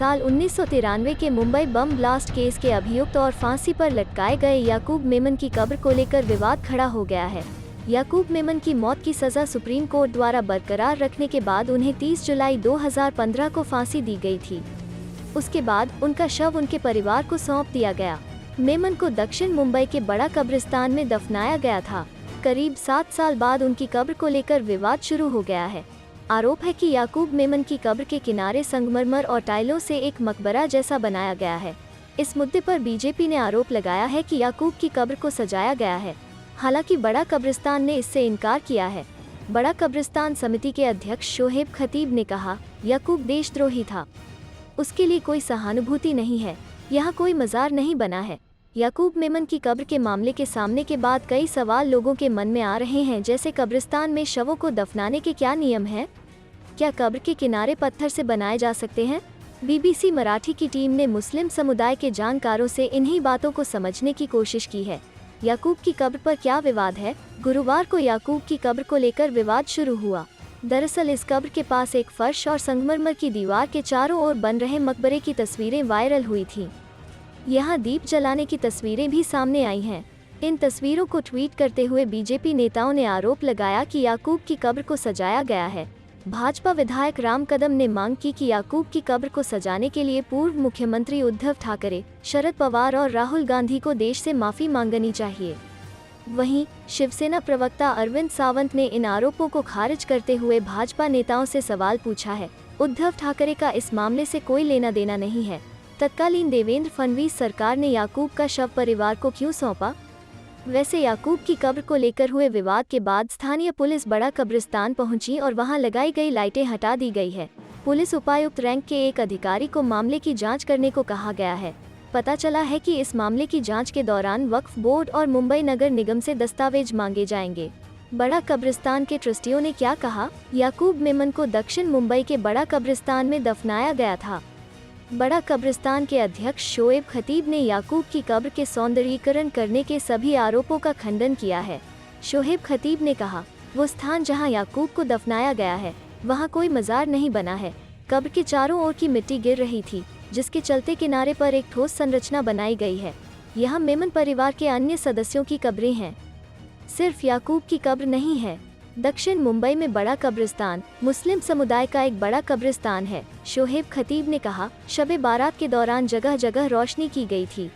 साल 1993 के Mumbai bomb blast case के अभियुक्त और फांसी पर लटकाए गए याकूब मेमन की कब्र को लेकर विवाद खड़ा हो गया है। याकूब मेमन की मौत की सजा सुप्रीम कोर्ट द्वारा बरकरार रखने के बाद उन्हें 30 जुलाई 2015 को फांसी दी गई थी। उसके बाद उनका शव उनके परिवार को सौंप दिया गया। मेमन को दक्षिण मुंबई के बड़ा कब्रिस्तान में दफनाया गया था। करीब 7 साल बाद उनकी कब्र को लेकर विवाद शुरू हो गया है। आरोप है कि याकूब मेमन की कब्र के किनारे संगमरमर और टाइलों से एक मकबरा जैसा बनाया गया है। इस मुद्दे पर बीजेपी ने आरोप लगाया है कि याकूब की कब्र को सजाया गया है। हालांकि बड़ा कब्रिस्तान ने इससे इनकार किया है। बड़ा कब्रिस्तान समिति के अध्यक्ष शोएब खतीब ने कहा, याकूब देशद्रोही था, उसके लिए कोई सहानुभूति नहीं है, यहाँ कोई मज़ार नहीं बना है। याकूब मेमन की कब्र के मामले के सामने के बाद कई सवाल लोगों के मन में आ रहे हैं, जैसे कब्रिस्तान में शवों को दफनाने के क्या नियम हैं? क्या कब्र के किनारे पत्थर से बनाए जा सकते हैं? बीबीसी मराठी की टीम ने मुस्लिम समुदाय के जानकारों से इन्हीं बातों को समझने की कोशिश की है। याकूब की कब्र पर क्या विवाद है? गुरुवार को याकूब की कब्र को लेकर विवाद शुरू हुआ। दरअसल इस कब्र के पास एक फर्श और संगमरमर की दीवार के चारों ओर बन रहे मकबरे की तस्वीरें वायरल हुई थीं। यहाँ दीप जलाने की तस्वीरें भी सामने आई हैं। इन तस्वीरों को ट्वीट करते हुए बीजेपी नेताओं ने आरोप लगाया कि याकूब की कब्र को सजाया गया है। भाजपा विधायक राम कदम ने मांग की कि याकूब की कब्र को सजाने के लिए पूर्व मुख्यमंत्री उद्धव ठाकरे, शरद पवार और राहुल गांधी को देश से माफी मांगनी चाहिए। वहीं शिवसेना प्रवक्ता अरविंद सावंत ने इन आरोपों को खारिज करते हुए भाजपा नेताओं से सवाल पूछा है। उद्धव ठाकरे का इस मामले से कोई लेना देना नहीं है। तत्कालीन देवेंद्र फडणवीस सरकार ने याकूब का शव परिवार को क्यों सौंपा? वैसे याकूब की कब्र को लेकर हुए विवाद के बाद स्थानीय पुलिस बड़ा कब्रिस्तान पहुंची और वहां लगाई गई लाइटें हटा दी गई है। पुलिस उपायुक्त रैंक के एक अधिकारी को मामले की जांच करने को कहा गया है। पता चला है कि इस मामले की जांच के दौरान वक्फ बोर्ड और मुंबई नगर निगम से दस्तावेज मांगे जाएंगे। बड़ा कब्रिस्तान के ट्रस्टियों ने क्या कहा? याकूब मेमन को दक्षिण मुंबई के बड़ा कब्रिस्तान में दफनाया गया था। बड़ा कब्रिस्तान के अध्यक्ष शोएब खतीब ने याकूब की कब्र के सौंदर्यीकरण करने के सभी आरोपों का खंडन किया है। शोएब खतीब ने कहा, वो स्थान जहां याकूब को दफनाया गया है वहां कोई मज़ार नहीं बना है। कब्र के चारों ओर की मिट्टी गिर रही थी, जिसके चलते किनारे पर एक ठोस संरचना बनाई गई है। यहाँ मेमन परिवार के अन्य सदस्यों की कब्रें हैं, सिर्फ याकूब की कब्र नहीं है। दक्षिण मुंबई में बड़ा कब्रिस्तान मुस्लिम समुदाय का एक बड़ा कब्रिस्तान है। शोएब खतीब ने कहा, शबे बारात के दौरान जगह जगह रोशनी की गई थी।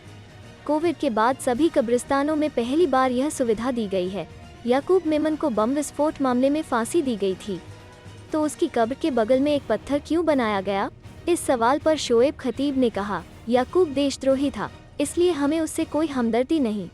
कोविड के बाद सभी कब्रिस्तानों में पहली बार यह सुविधा दी गई है। याकूब मेमन को बम विस्फोट मामले में फांसी दी गई थी, तो उसकी कब्र के बगल में एक पत्थर क्यों बनाया गया? इस सवाल पर शोएब खतीब ने कहा, याकूब देशद्रोही था, इसलिए हमें उससे कोई हमदर्दी नहीं।